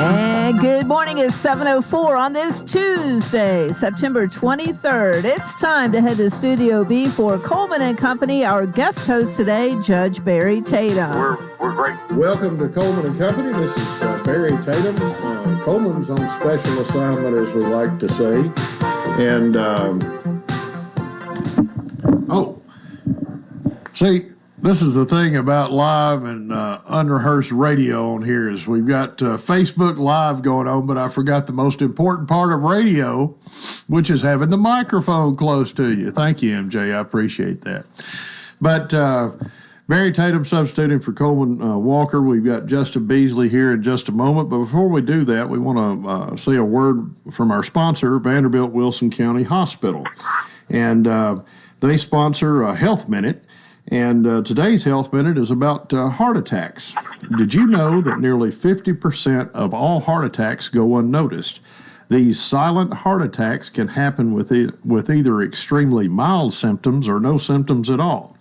And good morning. It's 7:04 on this Tuesday, September 23rd. It's time to head to Studio B for Colwman and Company. Our guest host today, Judge Barry Tatum. We're great. Welcome to Colwman and Company. This is Barry Tatum. Colwman's on special assignment, as we like to say. And, see, this is the thing about live and unrehearsed radio on here is we've got Facebook Live going on, but I forgot the most important part of radio, which is having the microphone close to you. Thank you, MJ. I appreciate that. But Barry Tatum substituting for Coleman Walker. We've got Justin Beasley here in just a moment. But before we do that, we want to say a word from our sponsor, Vanderbilt Wilson County Hospital. And they sponsor Health Minute. And today's Health Minute is about heart attacks. Did you know that nearly 50% of all heart attacks go unnoticed? These silent heart attacks can happen with either extremely mild symptoms or no symptoms at all.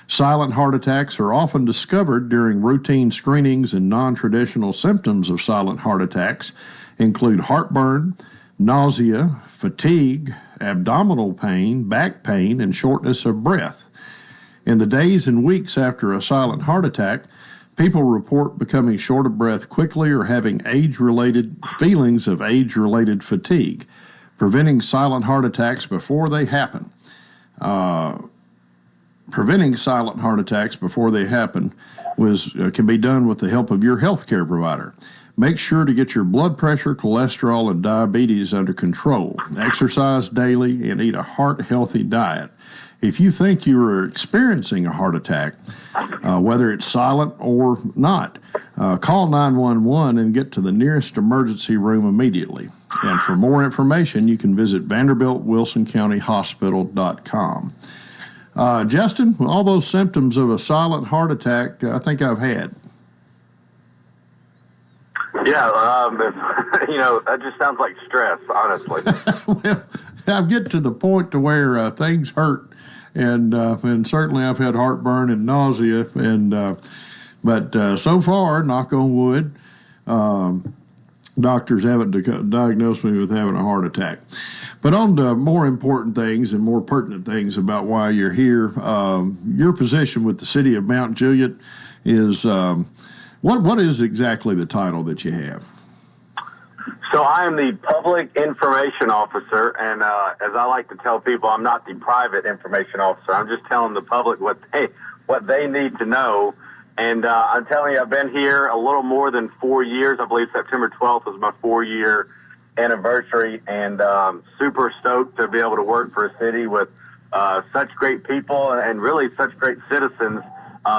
Silent heart attacks are often discovered during routine screenings, and non-traditional symptoms of silent heart attacks include heartburn, nausea, fatigue, abdominal pain, back pain, and shortness of breath. In the days and weeks after a silent heart attack, people report becoming short of breath quickly or having feelings of age-related fatigue. Preventing silent heart attacks before they happen. Preventing silent heart attacks before they happen can be done with the help of your healthcare provider. Make sure to get your blood pressure, cholesterol, and diabetes under control. Exercise daily and eat a heart-healthy diet. If you think you are experiencing a heart attack, whether it's silent or not, call 911 and get to the nearest emergency room immediately. And for more information, you can visit VanderbiltWilsonCountyHospital.com. Justin, all those symptoms of a silent heart attack, I think I've had. Yeah, that just sounds like stress, honestly. Well, I get to the point to where things hurt, and certainly I've had heartburn and nausea, but so far, knock on wood, doctors haven't diagnosed me with having a heart attack. But on to more important things and more pertinent things about why you're here. Your position with the city of Mount Juliet is what is exactly the title that you have? So I am the public information officer, and as I like to tell people, I'm not the private information officer. I'm just telling the public what they need to know. And I'm telling you, I've been here a little more than 4 years. I believe September 12th was my 4-year anniversary, and super stoked to be able to work for a city with such great people and really such great citizens.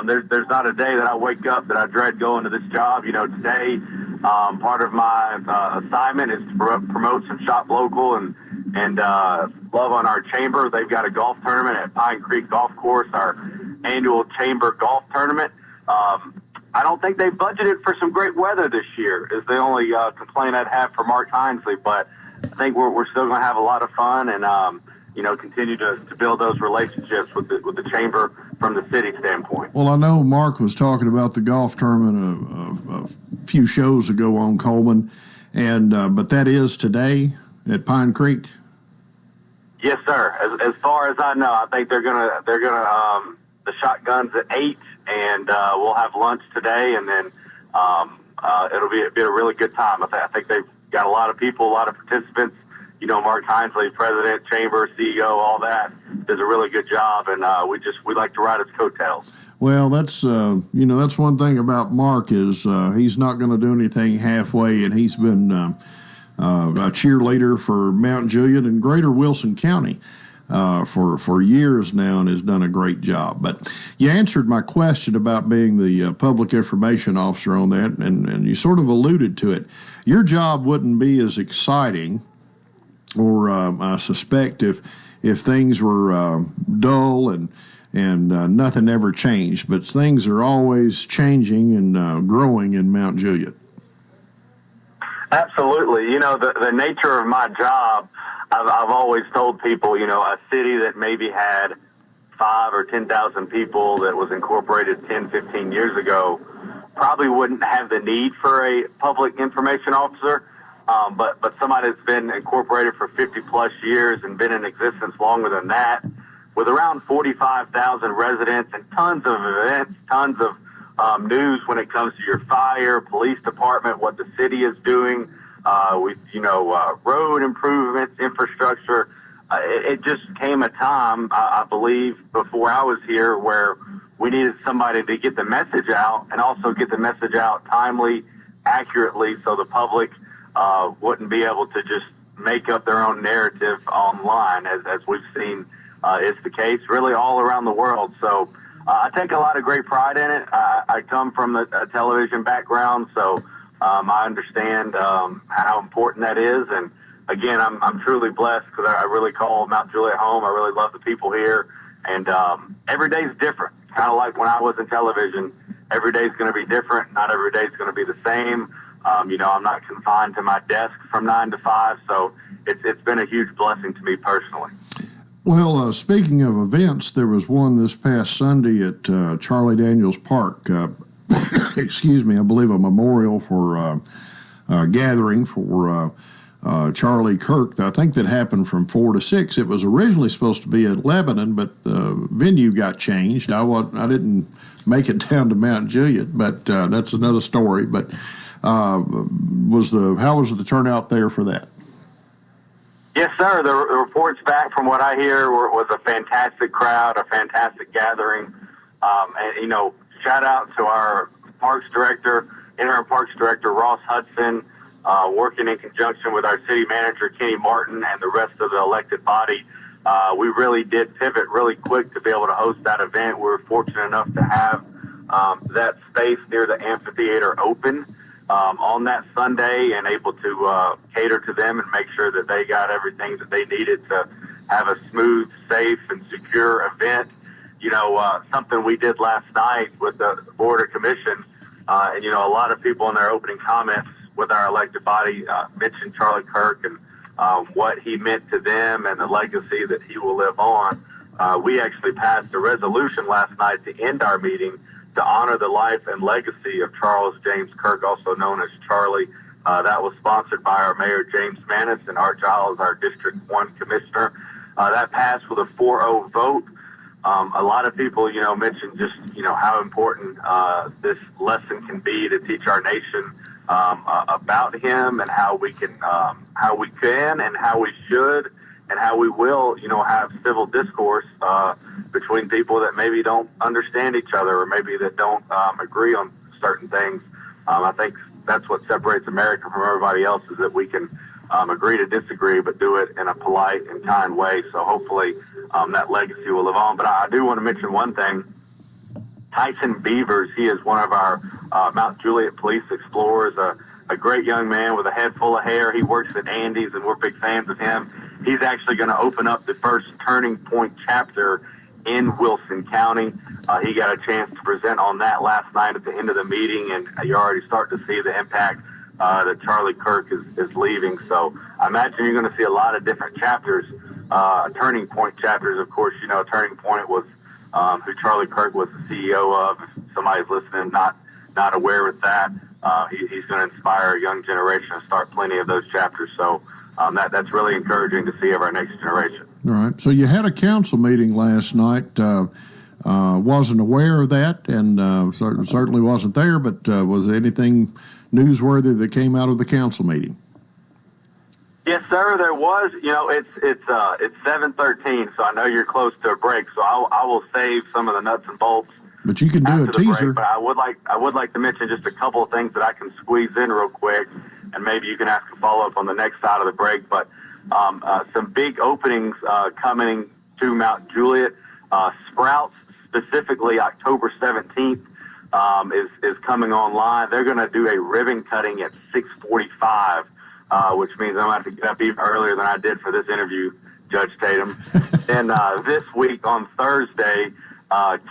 There's not a day that I wake up that I dread going to this job. Today, part of my assignment is to promote some shop local and love on our chamber. They've got a golf tournament at Pine Creek Golf Course, our annual chamber golf tournament. I don't think they budgeted for some great weather this year is the only complaint I'd have for Mark Hinesley, but I think we're still going to have a lot of fun and, continue to build those relationships with the chamber from the city standpoint. Well, I know Mark was talking about the golf tournament a few shows ago on Colwman, and but that is today at Pine Creek. Yes, sir. As far as I know, I think they're gonna the shotguns at 8, and we'll have lunch today, and then it'll be a really good time. I think they've got a lot of people, a lot of participants. Mark Hinesley, president, chamber, CEO, all that, does a really good job, and we like to ride his coattails. Well, that's that's one thing about Mark is he's not going to do anything halfway, and he's been a cheerleader for Mount Juliet and Greater Wilson County for years now, and has done a great job. But you answered my question about being the public information officer on that, and you sort of alluded to it. Your job wouldn't be as exciting, or I suspect if things were dull and nothing ever changed, but things are always changing and growing in Mount Juliet. Absolutely. The nature of my job, I've always told people, a city that maybe had 5 or 10,000 people that was incorporated 10, 15 years ago, probably wouldn't have the need for a public information officer. But somebody that's been incorporated for 50 plus years and been in existence longer than that, with around 45,000 residents and tons of events, tons of news when it comes to your fire, police department, what the city is doing, with road improvements, infrastructure. It just came a time, I believe, before I was here, where we needed somebody to get the message out and also get the message out timely, accurately, so the public wouldn't be able to just make up their own narrative online, as we've seen is the case really all around the world. So I take a lot of great pride in it. I come from a television background, so I understand how important that is. And again, I'm truly blessed because I really call Mount Juliet home. I really love the people here, and every day is different. Kind of like when I was in television, every day is going to be different. Not every day is going to be the same. I'm not confined to my desk from 9 to 5, so it's been a huge blessing to me personally. Well, speaking of events, there was one this past Sunday at Charlie Daniels Park. Excuse me, I believe a memorial for gathering for Charlie Kirk. I think that happened from 4 to 6. It was originally supposed to be at Lebanon, but the venue got changed. I didn't make it down to Mount Juliet, but that's another story. But how was the turnout there for that? Yes, sir. The reports back from what I hear was a fantastic crowd, a fantastic gathering. And, shout out to our interim parks director, Ross Hudson, working in conjunction with our city manager, Kenny Martin, and the rest of the elected body. We really did pivot really quick to be able to host that event. We were fortunate enough to have that space near the amphitheater open on that Sunday and able to cater to them and make sure that they got everything that they needed to have a smooth, safe, and secure event. Something we did last night with the Board of Commission, and a lot of people in their opening comments with our elected body mentioned Charlie Kirk and what he meant to them and the legacy that he will live on. We actually passed a resolution last night to end our meeting to honor the life and legacy of Charles James Kirk, also known as Charlie. That was sponsored by our Mayor, James Manis, and Art Giles, our District 1 Commissioner. That passed with a 4-0 vote. A lot of people, mentioned just, how important this lesson can be to teach our nation about him and how we can and how we should and how we will, have civil discourse between people that maybe don't understand each other or maybe that don't agree on certain things. I think that's what separates America from everybody else is that we can agree to disagree, but do it in a polite and kind way. So hopefully that legacy will live on. But I do want to mention one thing. Tyson Beavers, he is one of our Mount Juliet Police Explorers, a great young man with a head full of hair. He works at Andy's, and we're big fans of him. He's actually going to open up the first Turning Point chapter in Wilson County. He got a chance to present on that last night at the end of the meeting, and you're already starting to see the impact that Charlie Kirk is leaving. So I imagine you're going to see a lot of different chapters, Turning Point chapters. Of course, Turning Point was who Charlie Kirk was the CEO of. If somebody's listening, not aware with that, he's going to inspire a young generation to start plenty of those chapters. So that's really encouraging to see of our next generation. All right. So you had a council meeting last night. Wasn't aware of that, and certainly wasn't there. But was there anything newsworthy that came out of the council meeting? Yes, sir. There was. It's 7:13, so I know you're close to a break. So I will save some of the nuts and bolts. But you can do a teaser. Break, but I would like to mention just a couple of things that I can squeeze in real quick, and maybe you can ask a follow up on the next side of the break. But some big openings coming to Mount Juliet. Sprouts, specifically October 17th, is coming online. They're going to do a ribbon cutting at 6:45, which means I'm going to have to get up even earlier than I did for this interview, Judge Tatum. And this week on Thursday,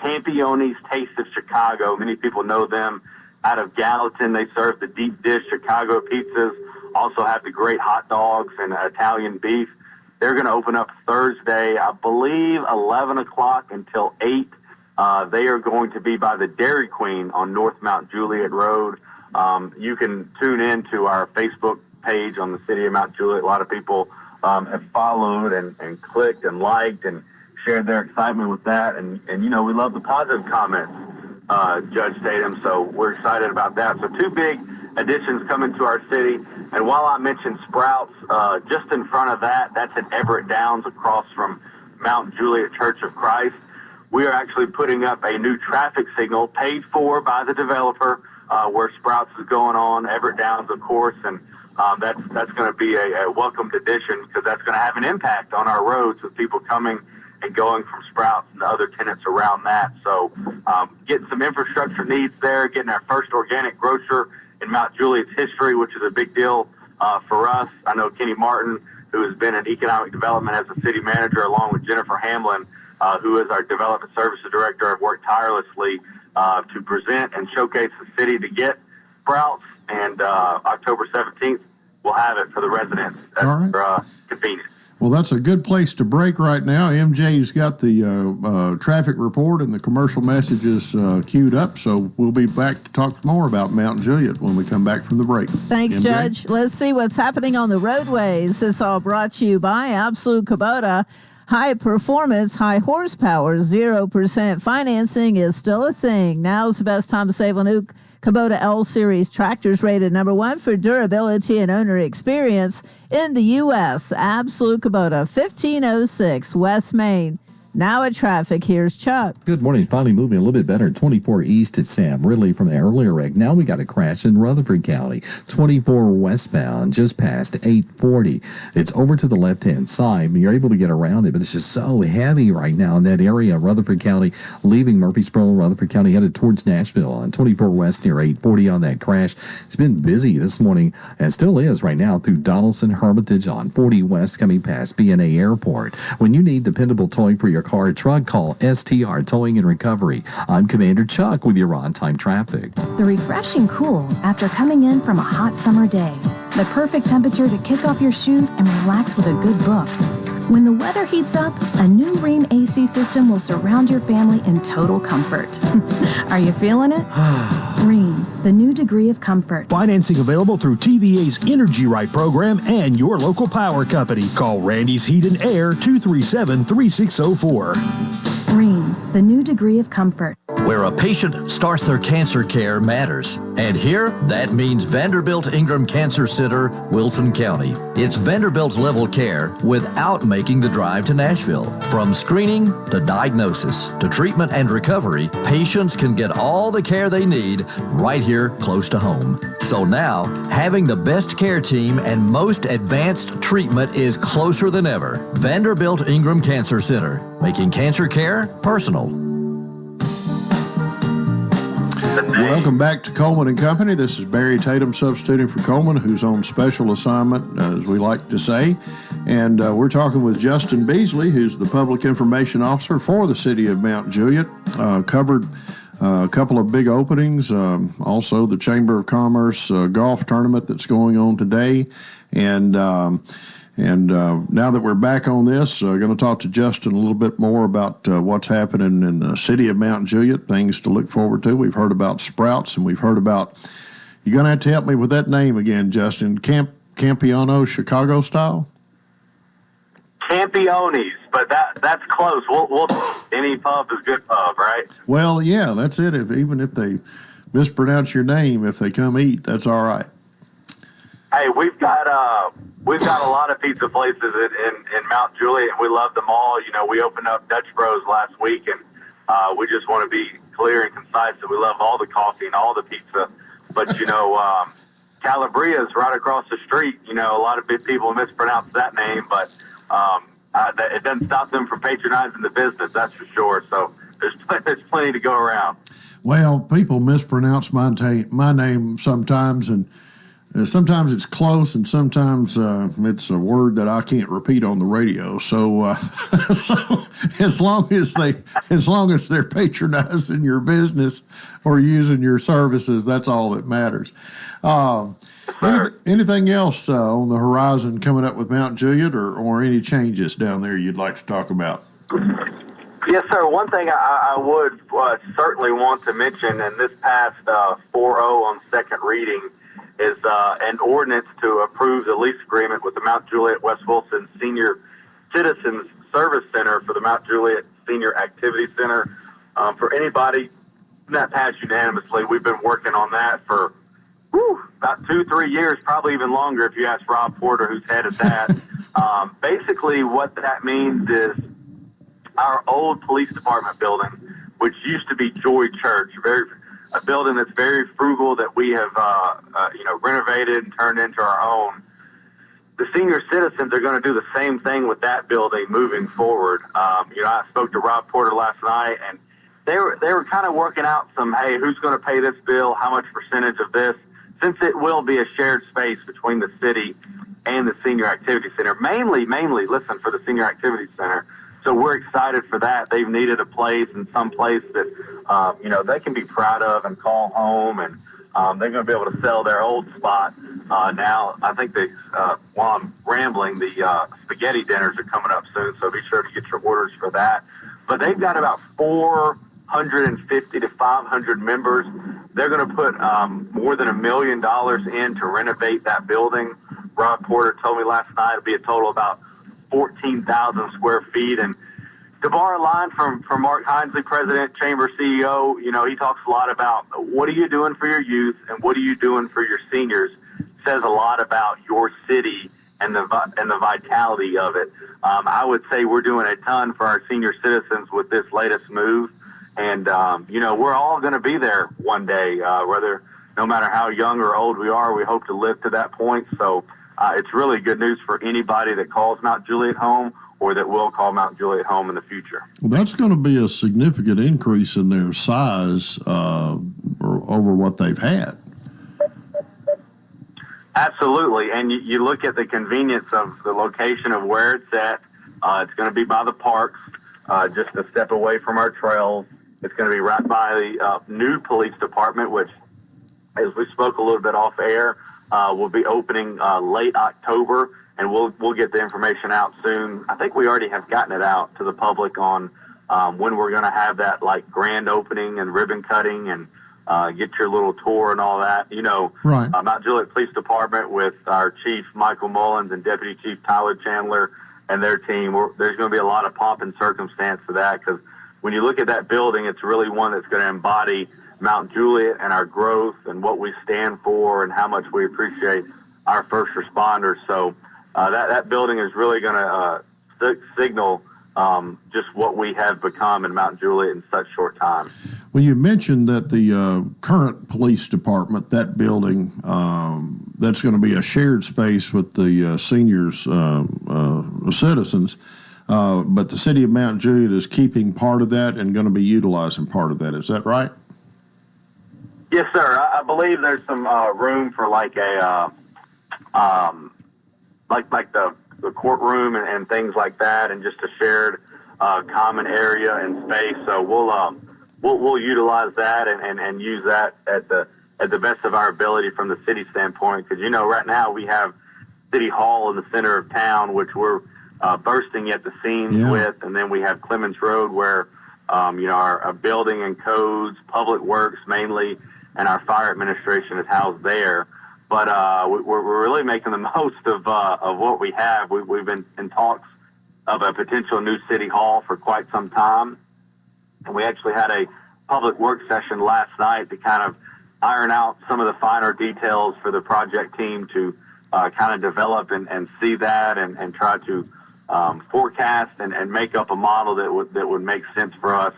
Campione's Taste of Chicago. Many people know them out of Gallatin. They serve the deep dish Chicago pizzas, also have the great hot dogs and Italian beef. They're going to open up Thursday, I believe, 11 o'clock until 8. They are going to be by the Dairy Queen on North Mount Juliet Road. You can tune in to our Facebook page on the City of Mount Juliet. A lot of people have followed and clicked and liked and shared their excitement with that. And we love the positive comments, Judge Tatum. So we're excited about that. So 2 big additions coming to our city. And while I mentioned Sprouts, just in front of that, that's at Everett Downs across from Mount Juliet Church of Christ. We are actually putting up a new traffic signal paid for by the developer where Sprouts is going on, Everett Downs, of course, and that's going to be a welcomed addition because that's going to have an impact on our roads with people coming and going from Sprouts and the other tenants around that. So getting some infrastructure needs there, getting our first organic grocer in Mount Juliet's history, which is a big deal for us. I know Kenny Martin, who has been in economic development as a city manager, along with Jennifer Hamlin, who is our development services director, have worked tirelessly to present and showcase the city to get Sprouts. And October 17th, we'll have it for the residents. That's for convenience. Well, that's a good place to break right now. MJ's got the traffic report and the commercial messages queued up, so we'll be back to talk more about Mount Juliet when we come back from the break. Thanks, MJ? Judge. Let's see what's happening on the roadways. It's all brought to you by Absolute Kubota. High performance, high horsepower, 0% financing is still a thing. Now's the best time to save on new Kubota L-Series tractors, rated #1 for durability and owner experience in the U.S. Absolute Kubota, 1506 West Main. Now at traffic, here's Chuck. Good morning. Finally moving a little bit better. 24 east at Sam Ridley from the earlier wreck. Now we got a crash in Rutherford County. 24 westbound, just past 840. It's over to the left-hand side. You're able to get around it, but it's just so heavy right now in that area. Rutherford County, leaving Murfreesboro, Rutherford County, headed towards Nashville on 24 west near 840 on that crash. It's been busy this morning and still is right now through Donaldson, Hermitage on 40 west coming past B&A Airport. When you need dependable towing for your car or truck, call STR Towing and Recovery. I'm Commander Chuck with your on-time traffic. The refreshing cool after coming in from a hot summer day. The perfect temperature to kick off your shoes and relax with a good book. When the weather heats up, a new Rheem AC system will surround your family in total comfort. Are you feeling it? Rheem, the new degree of comfort. Financing available through TVA's Energy Right program and your local power company. Call Randy's Heat and Air 237-3604. Rheem, the new degree of comfort. Where a patient starts their cancer care matters. And here, that means Vanderbilt Ingram Cancer Center, Wilson County. It's Vanderbilt level care without making the drive to Nashville. From screening to diagnosis to treatment and recovery, patients can get all the care they need right here close to home. So now, having the best care team and most advanced treatment is closer than ever. Vanderbilt Ingram Cancer Center, making cancer care personal. Welcome back to Colwman and Company. This is Barry Tatum substituting for Colwman, who's on special assignment, as we like to say. And we're talking with Justin Beasley, who's the Public Information Officer for the City of Mount Juliet. Covered a couple of big openings, also the Chamber of Commerce golf tournament that's going on today. And now that we're back on this, going to talk to Justin a little bit more about what's happening in the city of Mount Juliet, things to look forward to. We've heard about Sprouts, and we've heard about, you're going to have to help me with that name again, Justin, Campiano Chicago style? Campiones, but that's close. We'll any pub is good pub, right? Well, yeah, that's it. Even if they mispronounce your name, if they come eat, that's all right. Hey, we've got a lot of pizza places in Mount Juliet, and we love them all. You know, we opened up Dutch Bros last week, and we just want to be clear and concise that we love all the coffee and all the pizza. But, you know, Calabria's right across the street. You know, a lot of big people mispronounce that name, but it doesn't stop them from patronizing the business, that's for sure. So there's plenty to go around. Well, people mispronounce my name sometimes, and sometimes it's close, and sometimes it's a word that I can't repeat on the radio. So, so as long as they're patronizing your business or using your services, that's all that matters. Anything else on the horizon coming up with Mount Juliet, or any changes down there you'd like to talk about? Yes, sir. One thing I would certainly want to mention, and this passed 4-0 on second reading, is an ordinance to approve the lease agreement with the Mount Juliet West Wilson Senior Citizens Service Center for the Mount Juliet Senior Activity Center. For anybody, that passed unanimously. We've been working on that for about 2-3 years, probably even longer if you ask Rob Porter, who's head of that. Basically, what that means is our old police department building, which used to be Joy Church, a building that's very frugal that we have renovated and turned into our own. The senior citizens are going to do the same thing with that building moving forward. I spoke to Rob Porter last night, and they were kind of working out some, hey, who's going to pay this bill, how much percentage of this, since it will be a shared space between the city and the Senior Activity Center. Mainly, listen, for the Senior Activity Center. So we're excited for that. They've needed a place and some place that, they can be proud of and call home, and they're going to be able to sell their old spot. Now, I think while I'm rambling, the spaghetti dinners are coming up soon, so be sure to get your orders for that. But they've got about 450 to 500 members. They're going to put more than $1 million in to renovate that building. Rob Porter told me last night it'll be a total of about 14,000 square feet. And to borrow a line from Mark Hinesley, President, Chamber CEO, he talks a lot about what are you doing for your youth and what are you doing for your seniors. Says a lot about your city and the vitality of it. I would say we're doing a ton for our senior citizens with this latest move. And, we're all going to be there one day, no matter how young or old we are, we hope to live to that point. So it's really good news for anybody that calls Mount Juliet home or that will call Mount Juliet home in the future. Well, that's going to be a significant increase in their size over what they've had. Absolutely. And you look at the convenience of the location of where it's at. It's going to be by the parks, just a step away from our trails. It's going to be right by the new police department, which, as we spoke a little bit off air, will be opening late October, and we'll get the information out soon. I think we already have gotten it out to the public on when we're going to have that grand opening and ribbon cutting and get your little tour and all that. Right. Mount Juliet Police Department with our Chief Michael Mullins and Deputy Chief Tyler Chandler and their team. There's going to be a lot of pomp and circumstance to that, because when you look at that building, it's really one that's going to embody Mount Juliet and our growth and what we stand for and how much we appreciate our first responders. So that building is really going to signal just what we have become in Mount Juliet in such short time. Well, you mentioned that the current police department, that building, that's going to be a shared space with the seniors, citizens, but the city of Mount Juliet is keeping part of that and going to be utilizing part of that. Is that right? Yes, sir. I believe there's some room for like the courtroom and things like that, and just a shared common area and space. So we'll utilize that and use that at the best of our ability from the city standpoint. Because right now we have City Hall in the center of town, which we're bursting at the seams with, and then we have Clemens Road where our building and codes, public works mainly, and our fire administration is housed there. But we're really making the most of what we have. We've been in talks of a potential new city hall for quite some time. And we actually had a public work session last night to kind of iron out some of the finer details for the project team to kind of develop and see that and try to forecast and make up a model that would make sense for us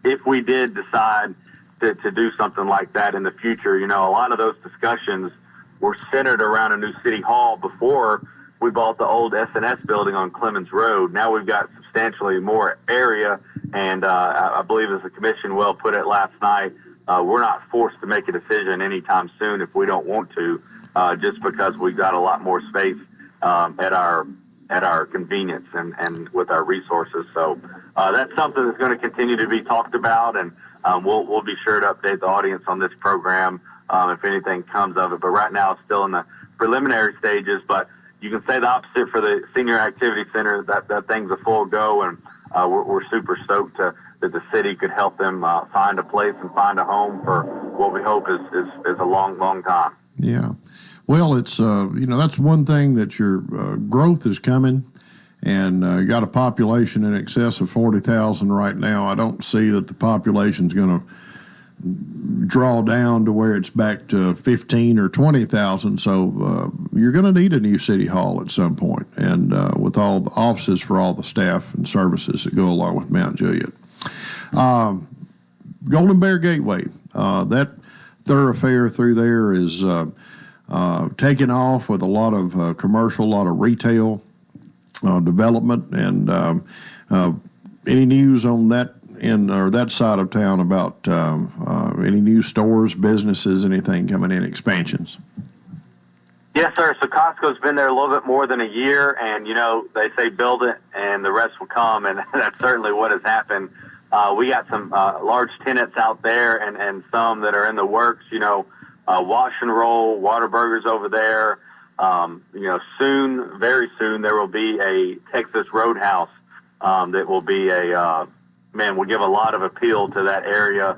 if we did decide to do something like that in the future. A lot of those discussions were centered around a new city hall before we bought the old S&S building on Clemens Road. Now we've got substantially more area, and I believe, as the commission well put it last night, we're not forced to make a decision anytime soon if we don't want to, just because we've got a lot more space at our convenience and with our resources. So that's something that's going to continue to be talked about, and we'll be sure to update the audience on this program if anything comes of it. But right now it's still in the preliminary stages. But you can say the opposite for the Senior Activity Center. That thing's a full go, and we're super stoked that the city could help them find a place and find a home for what we hope is a long, long time. Yeah. Well, it's, that's one thing that your growth is coming, and you got a population in excess of 40,000 right now. I don't see that the population's going to draw down to where it's back to 15 or 20,000. So you're going to need a new city hall at some point, and with all the offices for all the staff and services that go along with Mount Juliet. Golden Bear Gateway, that thoroughfare through there is taking off with a lot of commercial, a lot of retail development, and any news on that that side of town about any new stores, businesses, anything coming in, expansions? Yes, sir. So Costco's been there a little bit more than a year, and, they say build it and the rest will come, and that's certainly what has happened. We got some large tenants out there and some that are in the works, Wash and Roll, Whataburgers over there. Soon, very soon, there will be a Texas Roadhouse that will be will give a lot of appeal to that area.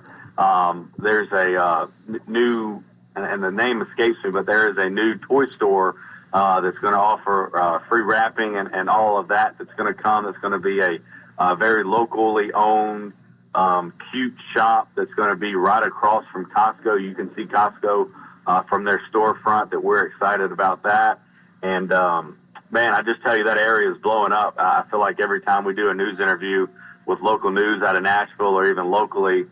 There's a new, and the name escapes me, but there is a new toy store that's going to offer free wrapping and all of that that's going to come. It's going to be a very locally owned, cute shop that's going to be right across from Costco. You can see Costco from their storefront. That we're excited about that. And, I just tell you, that area is blowing up. I feel like every time we do a news interview with local news out of Nashville or even locally,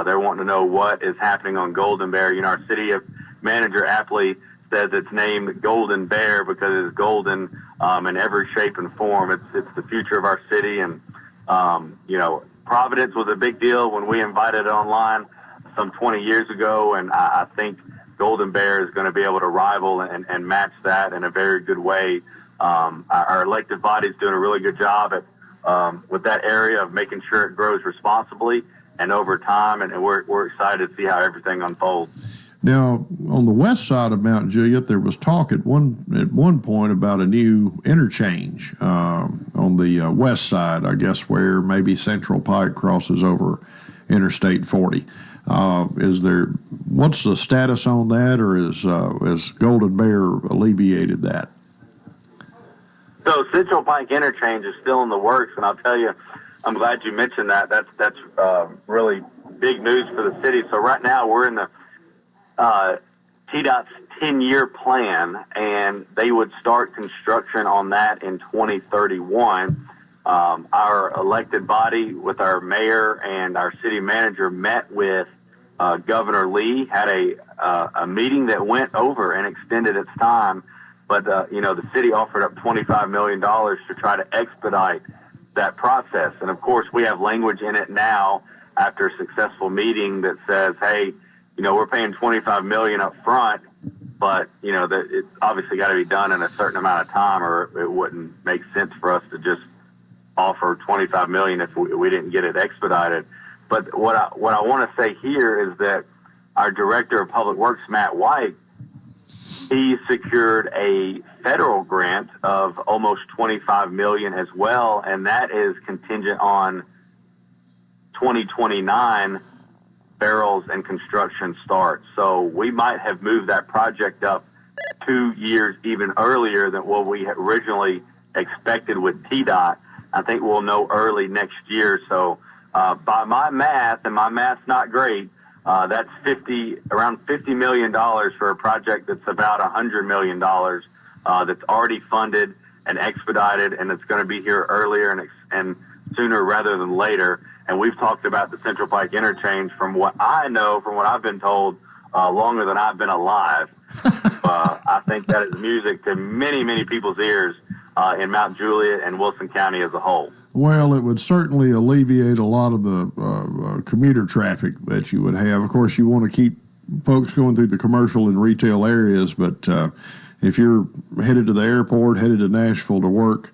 they're wanting to know what is happening on Golden Bear. Our city manager aptly says it's named Golden Bear because it is golden in every shape and form. It's the future of our city. And, Providence was a big deal when we invited it online some 20 years ago, and I think Golden Bear is going to be able to rival and match that in a very good way. Our elected body is doing a really good job at with that area of making sure it grows responsibly and over time, and we're excited to see how everything unfolds. Now, on the west side of Mount Juliet, there was talk at one point about a new interchange on the west side, I guess, where maybe Central Pike crosses over Interstate 40. What's the status on that, or is Golden Bear alleviated that? So Central Pike interchange is still in the works, and I'll tell you, I'm glad you mentioned that. That's really big news for the city. So right now we're in the TDOT's 10-year plan, and they would start construction on that in 2031. Our elected body with our mayor and our city manager met with Governor Lee, had a meeting that went over and extended its time. But, the city offered up $25 million to try to expedite that process. And, of course, we have language in it now after a successful meeting that says, hey, we're paying $25 million up front, but, it's obviously got to be done in a certain amount of time, or it wouldn't make sense for us to just offer $25 million if we didn't get it expedited. But what I want to say here is that our Director of Public Works, Matt White, he secured a federal grant of almost $25 million as well, and that is contingent on 2029 barrels and construction start. So we might have moved that project up 2 years even earlier than what we had originally expected with TDOT. I think we'll know early next year. So by my math, and my math's not great, that's around $50 million for a project that's about $100 million that's already funded and expedited, and it's going to be here earlier and sooner rather than later. And we've talked about the Central Pike interchange from what I know, from what I've been told, longer than I've been alive. I think that is music to many, many people's ears in Mount Juliet and Wilson County as a whole. Well, it would certainly alleviate a lot of the commuter traffic that you would have. Of course, you want to keep folks going through the commercial and retail areas, but if you're headed to the airport, headed to Nashville to work,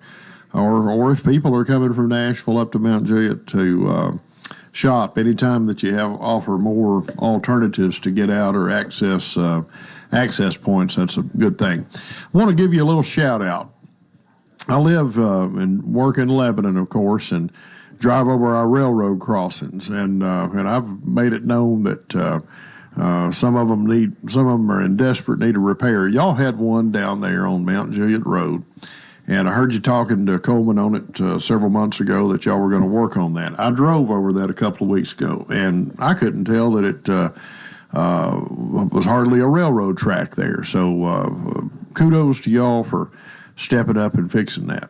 or if people are coming from Nashville up to Mount Juliet to shop, anytime that you offer more alternatives to get out or access points, that's a good thing. I want to give you a little shout out. I live and work in Lebanon, of course, and drive over our railroad crossings, and I've made it known that some of them are in desperate need of repair. Y'all had one down there on Mount Juliet Road, and I heard you talking to Colwman on it several months ago that y'all were going to work on that. I drove over that a couple of weeks ago, and I couldn't tell that it was hardly a railroad track there. So kudos to y'all for stepping up and fixing that.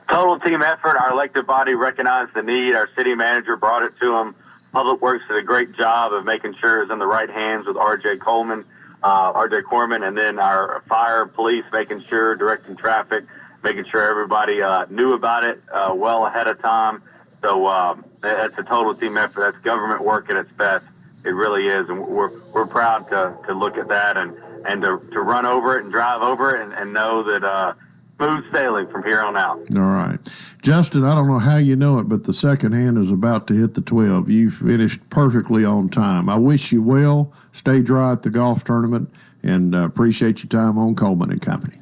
Total team effort. Our elected body recognized the need. Our city manager brought it to them. Public Works did a great job of making sure it was in the right hands with R.J. Colwman, and then our fire, police, making sure, directing traffic, making sure everybody knew about it well ahead of time. So that's a total team effort. That's government work at its best. It really is, and we're proud to look at that and to run over it and drive over it and know that smooth sailing from here on out. All right. Justin, I don't know how you know it, but the second hand is about to hit the 12. You finished perfectly on time. I wish you well. Stay dry at the golf tournament, and appreciate your time on Colwman and Company.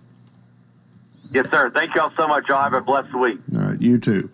Yes, sir. Thank y'all so much. Y'all have a blessed week. All right. You too.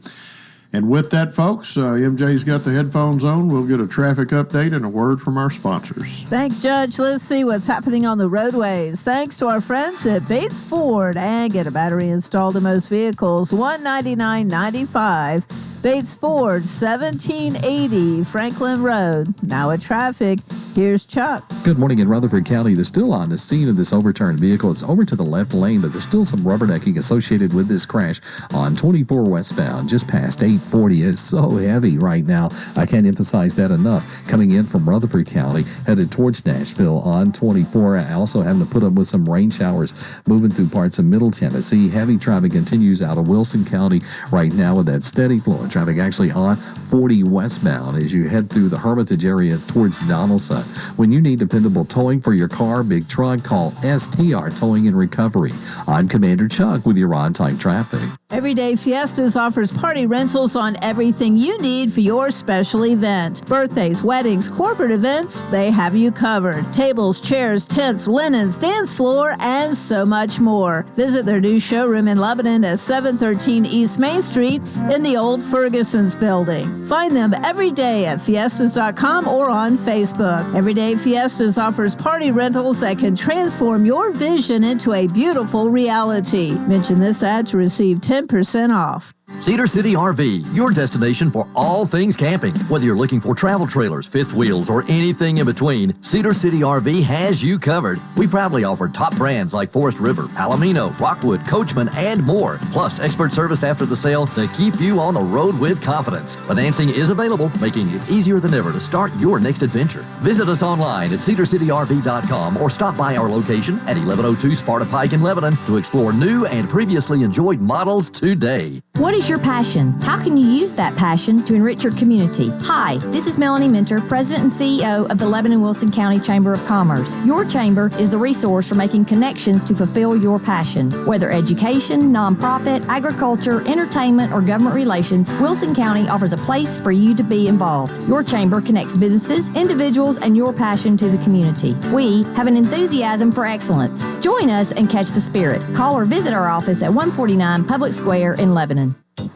And with that, folks, MJ's got the headphones on. We'll get a traffic update and a word from our sponsors. Thanks, Judge. Let's see what's happening on the roadways. Thanks to our friends at Bates Ford. And get a battery installed in most vehicles. $199.95. Bates Ford, 1780 Franklin Road. Now at traffic, here's Chuck. Good morning in Rutherford County. They're still on the scene of this overturned vehicle. It's over to the left lane, but there's still some rubbernecking associated with this crash on 24 westbound, just past 840. It's so heavy right now. I can't emphasize that enough. Coming in from Rutherford County, headed towards Nashville on 24. Also having to put up with some rain showers moving through parts of Middle Tennessee. Heavy traffic continues out of Wilson County right now with that steady flow of traffic actually on 40 westbound as you head through the Hermitage area towards Donaldson. When you need dependable towing for your car, big truck, call STR Towing and Recovery. I'm Commander Chuck with your on-time traffic. Everyday Fiestas offers party rentals on everything you need for your special event. Birthdays, weddings, corporate events, they have you covered. Tables, chairs, tents, linens, dance floor, and so much more. Visit their new showroom in Lebanon at 713 East Main Street in the old Ferguson's building. Find them every day at fiestas.com or on Facebook. Everyday Fiestas offers party rentals that can transform your vision into a beautiful reality. Mention this ad to receive 10% off. Cedar City RV, your destination for all things camping. Whether you're looking for travel trailers, fifth wheels, or anything in between, Cedar City RV has you covered. We proudly offer top brands like Forest River, Palomino, Rockwood, Coachman, and more. Plus, expert service after the sale to keep you on the road with confidence. Financing is available, making it easier than ever to start your next adventure. Visit us online at cedarcityrv.com or stop by our location at 1102 Sparta Pike in Lebanon to explore new and previously enjoyed models today. What is your passion? How can you use that passion to enrich your community? Hi, this is Melanie Minter, President and CEO of the Lebanon-Wilson County Chamber of Commerce. Your chamber is the resource for making connections to fulfill your passion. Whether education, nonprofit, agriculture, entertainment, or government relations, Wilson County offers a place for you to be involved. Your chamber connects businesses, individuals, and your passion to the community. We have an enthusiasm for excellence. Join us and catch the spirit. Call or visit our office at 149 Public Square in Lebanon.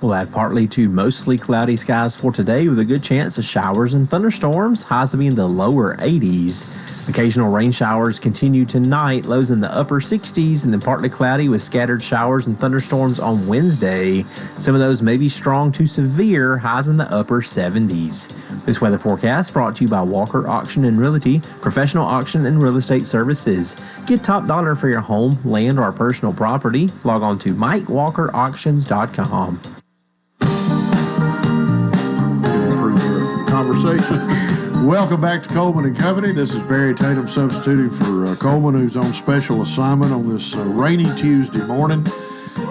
We'll have partly to mostly cloudy skies for today with a good chance of showers and thunderstorms, highs to be in the lower 80s. Occasional rain showers continue tonight, lows in the upper 60s, and then partly cloudy with scattered showers and thunderstorms on Wednesday. Some of those may be strong to severe, highs in the upper 70s. This weather forecast brought to you by Walker Auction and Realty, professional auction and real estate services. Get top dollar for your home, land, or personal property. Log on to MikeWalkerAuctions.com. Conversation. Welcome back to Colwman and Company. This is Barry Tatum substituting for Colwman, who's on special assignment on this rainy Tuesday morning.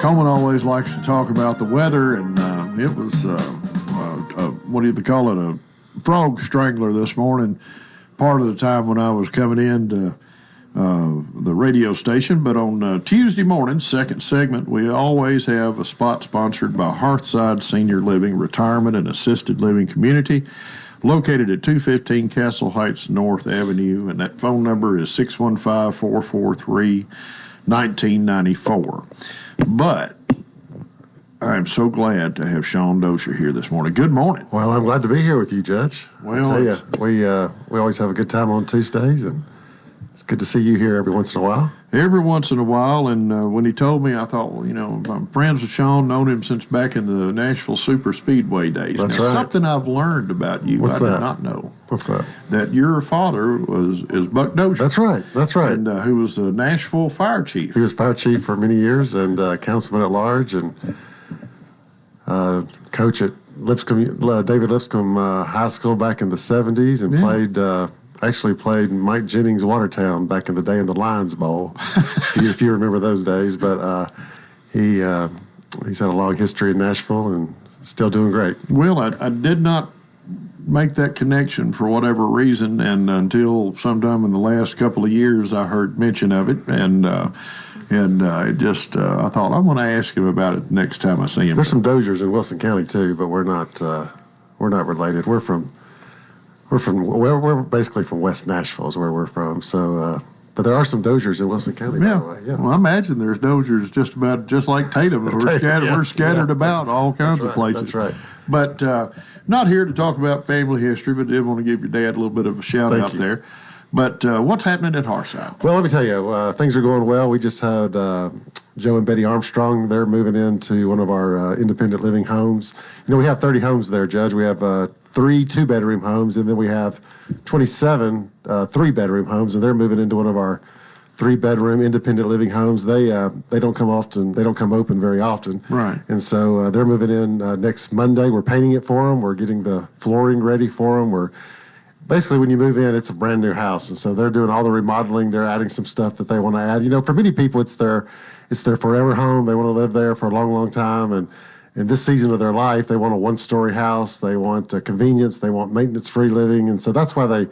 Colwman always likes to talk about the weather, and it was, what do you call it, a frog strangler this morning, part of the time when I was coming in to the radio station. But on Tuesday morning, second segment, we always have a spot sponsored by Hearthside Senior Living Retirement and Assisted Living Community, located at 215 Castle Heights North Avenue, and that phone number is 615-443-9483. 1994. But I'm so glad to have Sean Dozier here this morning. Good morning. Well, I'm glad to be here with you, Judge. Well, I tell you, we always have a good time on Tuesdays, and it's good to see you here every once in a while. Every once in a while, and when he told me, I thought, well, I'm friends with Sean, known him since back in the Nashville Super Speedway days. That's now, right. Something I've learned about you What's I that? did not know. What's that? That your father is Buck Dozier. That's right. That's right. And who was the Nashville fire chief. He was fire chief for many years and councilman at large and coach at David Lipscomb High School back in the 70s and played Mike Jennings' Watertown back in the day in the Lions Bowl, if you remember those days. But he's had a long history in Nashville and still doing great. Well, I did not make that connection for whatever reason, and until sometime in the last couple of years, I heard mention of it, and it just I thought I'm going to ask him about it next time I see him. There's some Doziers in Wilson County too, but we're not related. We're basically from West Nashville is where we're from. So, but there are some Doziers in Wilson County. Yeah. By the way. Yeah. Well, I imagine there's Doziers just like Tatum. We're scattered about all kinds of places. That's right. But not here to talk about family history, but did want to give your dad a little bit of a shout out there. But what's happening at Harside? Well, let me tell you, things are going well. We just had Joe and Betty Armstrong. They're moving into one of our independent living homes. We have 30 homes there, Judge. We have 3 2-bedroom homes, and then we have 27 3-bedroom homes, and they're moving into one of our 3-bedroom independent living homes. They don't come often. They don't come open very often. Right. And so they're moving in next Monday. We're painting it for them. We're getting the flooring ready for them. Basically, when you move in, it's a brand new house, and so they're doing all the remodeling. They're adding some stuff that they want to add. For many people, it's their forever home. They want to live there for a long, long time, and in this season of their life, they want a 1-story house. They want convenience. They want maintenance-free living, and so that's why they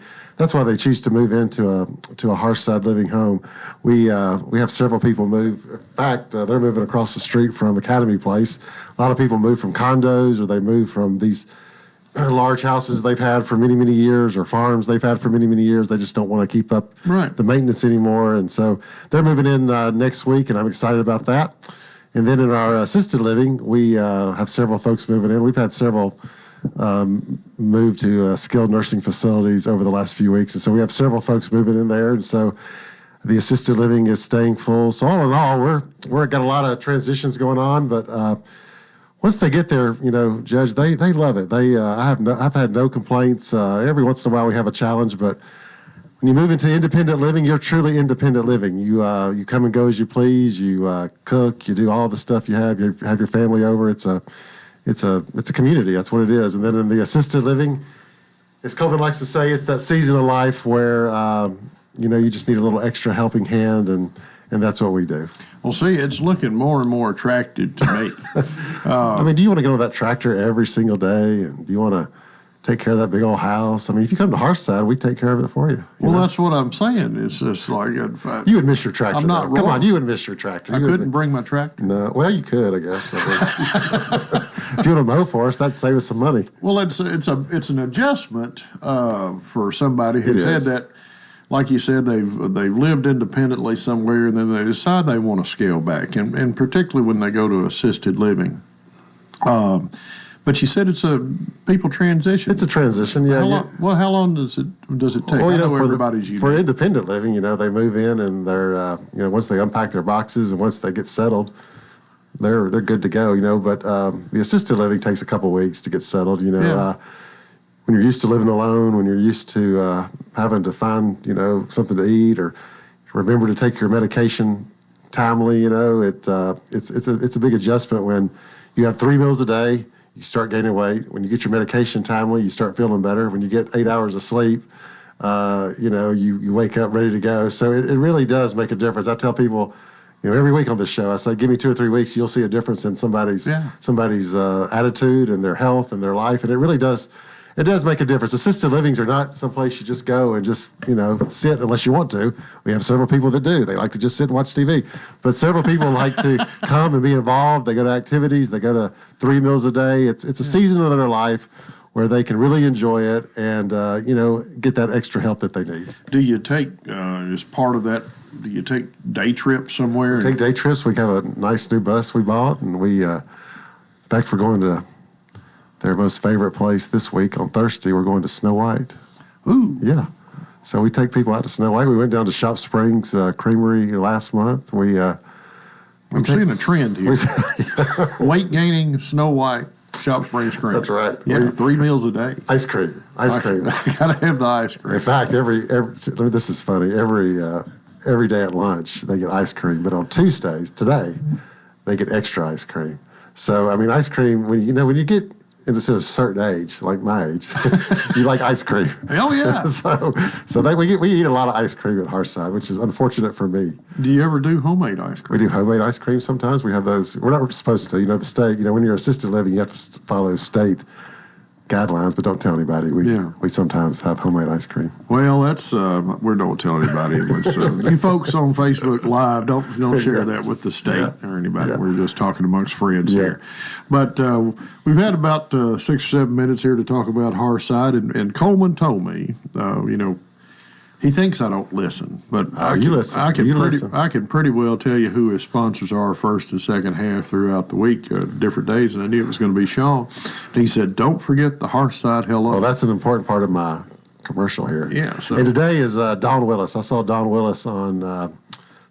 choose to move into a Harside living home. We have several people move. In fact, they're moving across the street from Academy Place. A lot of people move from condos, or they move from these large houses they've had for many, many years, or farms they've had for many, many years. They just don't want to keep up the maintenance anymore. And so they're moving in next week, and I'm excited about that. And then in our assisted living, we have several folks moving in. We've had several move to skilled nursing facilities over the last few weeks. And so we have several folks moving in there. And so the assisted living is staying full. So all in all, we're got a lot of transitions going on, but once they get there, Judge, they love it. I've had no complaints. Every once in a while we have a challenge, but when you move into independent living, you're truly independent living. You come and go as you please. You cook. You do all the stuff you have. You have your family over. It's a community. That's what it is. And then in the assisted living, as Colwman likes to say, it's that season of life where you just need a little extra helping hand, and that's what we do. Well, see, it's looking more and more attractive to me. Do you want to go to that tractor every single day? And do you want to take care of that big old house? If you come to Harside, we take care of it for you. That's what I'm saying. It's just like you would miss your tractor. I'm not wrong. Come on, you would miss your tractor. I couldn't bring my tractor. No, well, you could, I guess. If you want to mow for us, that'd save us some money. Well, it's an adjustment for somebody who's had that. Like you said, they've lived independently somewhere, and then they decide they want to scale back, and particularly when they go to assisted living. But you said people transition. It's a transition, yeah. How long does it take? Well, for independent living, they move in and they're once they unpack their boxes and once they get settled, they're good to go. But the assisted living takes a couple weeks to get settled. When you're used to living alone, when you're used to having to find, something to eat or remember to take your medication timely, it's a big adjustment when you have 3 meals a day, you start gaining weight. When you get your medication timely, you start feeling better. When you get 8 hours of sleep, you wake up ready to go. So it really does make a difference. I tell people, every week on this show, I say, give me 2 or 3 weeks, you'll see a difference in somebody's attitude and their health and their life, and it really does. It does make a difference. Assisted livings are not someplace you just go and just, sit unless you want to. We have several people that do. They like to just sit and watch TV. But several people like to come and be involved. They go to activities. They go to 3 meals a day. It's a season of their life where they can really enjoy it and, get that extra help that they need. Do you take, as part of that do you take day trips somewhere? Take day trips. We have a nice new bus we bought, and we, in fact, we're going to their most favorite place this week on Thursday. We're going to Snow White. Ooh. Yeah. So we take people out to Snow White. We went down to Shop Springs Creamery last month. I'm seeing a trend here. Weight gaining, Snow White, Shop Springs Creamery. That's right. Yeah, 3 meals a day. Ice cream. Ice cream. Gotta have the ice cream. In fact, this is funny. Every day at lunch they get ice cream, but on Tuesdays today they get extra ice cream. So I mean, ice cream when you get into a certain age, like my age, you like ice cream. Oh yeah. we eat a lot of ice cream at Hearthside, which is unfortunate for me. Do you ever do homemade ice cream? We do homemade ice cream sometimes. We have those. We're not supposed to. The state. When you're assisted living, you have to follow state guidelines, but don't tell anybody. We sometimes have homemade ice cream. Well, that's we don't tell anybody. You folks on Facebook Live, don't share that with the state or anybody. Yeah. We're just talking amongst friends here. But we've had about 6 or 7 minutes here to talk about Hearthside, and Colwman told me, he thinks I don't listen, but I can pretty well tell you who his sponsors are first and second half throughout the week, different days, and I knew it was going to be Sean. And he said, "Don't forget the Hearthside hello." Well, that's an important part of my commercial here. Yeah. And today is Dawn Willis. I saw Dawn Willis on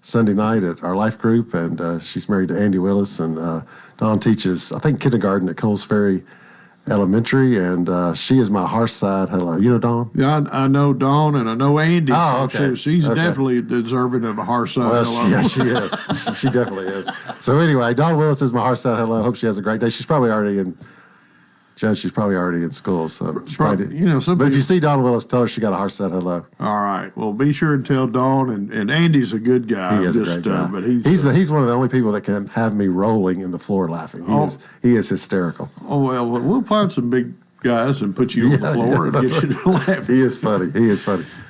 Sunday night at our life group, and she's married to Andy Willis, and Dawn teaches, I think, kindergarten at Coles Ferry Elementary, and she is my Hearthside hello. You know Dawn? Yeah, I know Dawn, and I know Andy. Oh, okay. She's definitely deserving of a Hearthside hello. Yeah, she is. She definitely is. So anyway, Dawn Willis is my Hearthside hello. Hope she has a great day. She's probably already in school. So but if you see Dawn Willis, tell her she got a Hearthside hello. All right. Well, be sure and tell Dawn, and Andy's a good guy. He is a great guy. But he's one of the only people that can have me rolling in the floor laughing. He is hysterical. Oh, well, we'll find some big guys and put you on the floor and get you to laugh. He is funny.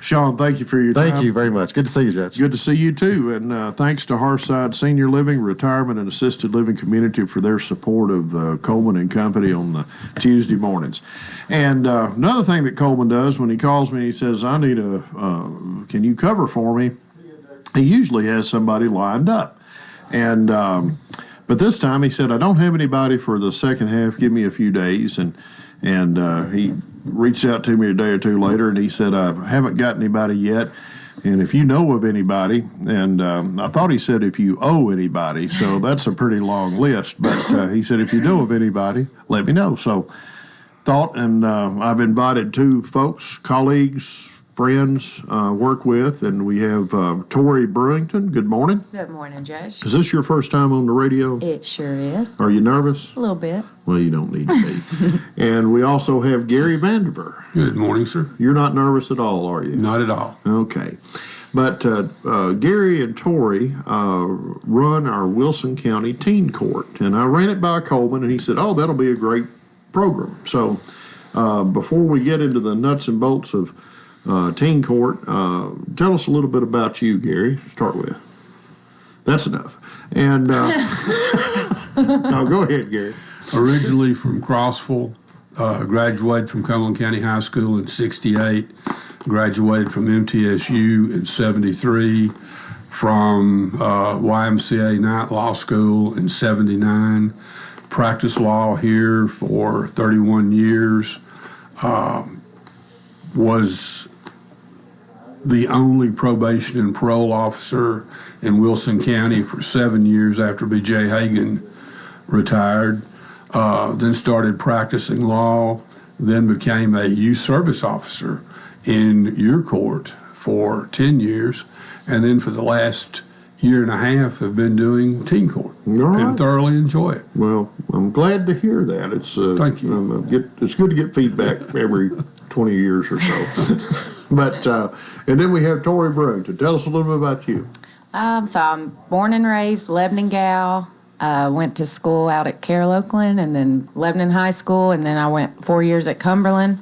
Sean, thank you for your time. Thank you very much. Good to see you, Judge. Good to see you, too. And thanks to Hearthside Senior Living, Retirement, and Assisted Living Community for their support of Colwman and Company on the Tuesday mornings. And another thing that Colwman does when he calls me, he says, I need can you cover for me? He usually has somebody lined up. And but this time he said, I don't have anybody for the second half. Give me a few days. And he reached out to me a day or two later, and he said, I haven't got anybody yet. And if you know of anybody, and I thought he said if you owe anybody, so that's a pretty long list. But he said if you know of anybody, let me know. So I've invited 2 folks, colleagues, friends, work with, and we have Tori Brewington. Good morning. Good morning, Judge. Is this your first time on the radio? It sure is. Are you nervous? A little bit. Well, you don't need to be. And we also have Gary Vandiver. Good morning, sir. You're not nervous at all, are you? Not at all. Okay. But Gary and Tori run our Wilson County Teen Court, and I ran it by Colwman, and he said, that'll be a great program. So before we get into the nuts and bolts of Teen Court, tell us a little bit about you, Gary, to start with. That's enough. And no, go ahead, Gary. Originally from Crossville, graduated from Cumberland County High School in '68, graduated from MTSU in '73, from YMCA Knight Law School in '79, practiced law here for 31 years, was the only probation and parole officer in Wilson County for 7 years after B.J. Hagan retired. Then started practicing law, then became a youth service officer in your court for 10 years, and then for the last year and a half have been doing teen court and thoroughly enjoy it. Well, I'm glad to hear that. It's thank you. It's good to get feedback every 20 years or so. But and then we have Tori Brewington. Tell us a little bit about you. So I'm born and raised Lebanon gal. Went to school out at Carroll Oakland and then Lebanon High School, and then I went 4 years at Cumberland.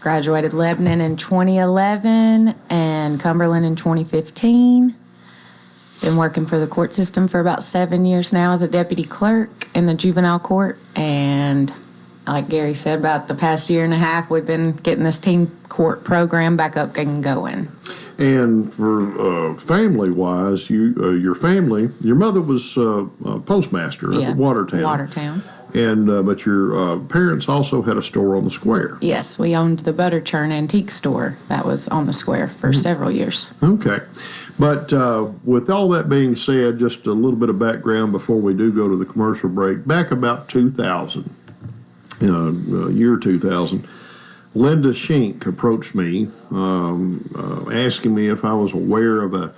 Graduated Lebanon in 2011 and Cumberland in 2015. Been working for the court system for about 7 years now as a deputy clerk in the juvenile court, and like Gary said, about the past year and a half, we've been getting this teen court program back up and going. And for family-wise, your family, your mother was postmaster at Watertown. Watertown. And but your parents also had a store on the square. Yes, we owned the Butter Churn Antique Store that was on the square for several years. Okay. But with all that being said, just a little bit of background before we do go to the commercial break. Back about 2000, year 2000, Linda Shink approached me asking me if I was aware of a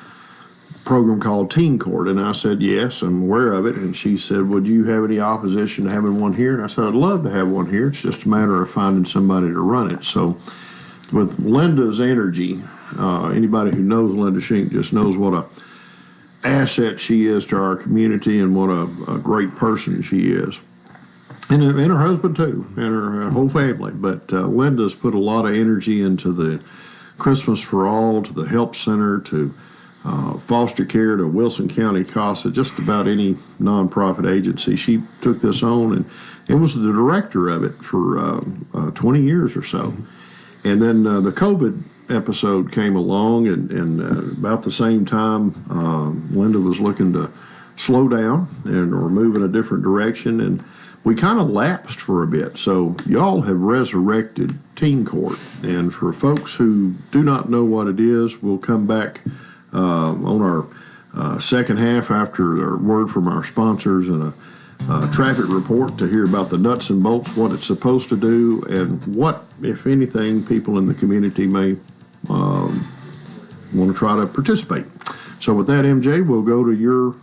program called Teen Court, and I said yes, I'm aware of it. And she said, would you have any opposition to having one here? And I said, I'd love to have one here. It's just a matter of finding somebody to run it. So with Linda's energy, anybody who knows Linda Shink just knows what a asset she is to our community and what a great person she is. And her husband too, and her whole family. But Linda's put a lot of energy into the Christmas for All, to the Help Center, to foster care, to Wilson County CASA, just about any nonprofit agency. She took this on and was the director of it for 20 years or so. And then the COVID episode came along, and about the same time, Linda was looking to slow down or move in a different direction, and we kind of lapsed for a bit. So y'all have resurrected Teen Court, and for folks who do not know what it is, we'll come back on our second half after a word from our sponsors and a traffic report to hear about the nuts and bolts, what it's supposed to do, and what, if anything, people in the community may want to try to participate. So with that, MJ, we'll go to your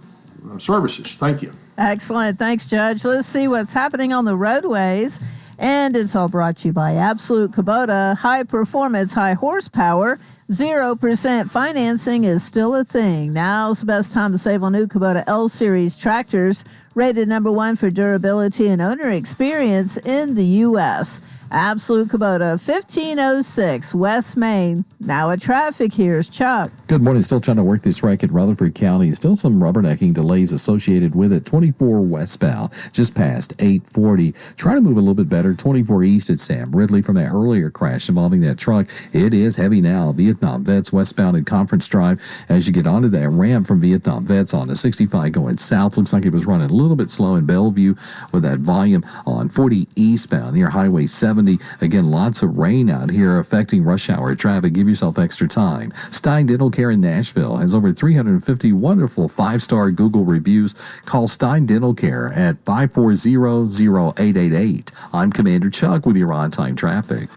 services. Thank you. Excellent. Thanks, Judge. Let's see what's happening on the roadways. And it's all brought to you by Absolute Kubota. High performance, high horsepower. 0% financing is still a thing. Now's the best time to save on new Kubota L-Series tractors, rated #1 for durability and owner experience in the U.S. Absolute Kubota, 1506 West Main. Now at traffic, here's Chuck. Good morning. Still trying to work this wreck at Rutherford County. Still some rubbernecking delays associated with it. 24 westbound, just past 840. Trying to move a little bit better. 24 east at Sam Ridley from that earlier crash involving that truck. It is heavy now. Vietnam Vets westbound at Conference Drive. As you get onto that ramp from Vietnam Vets onto 65 going south, looks like it was running a little bit slow in Bellevue with that volume on 40 eastbound near Highway 70. Again, lots of rain out here affecting rush hour traffic. Give yourself extra time. Stein Dental Care in Nashville has over 350 wonderful 5-star Google reviews. Call Stein Dental Care at 540-0888. I'm Commander Chuck with your on-time traffic.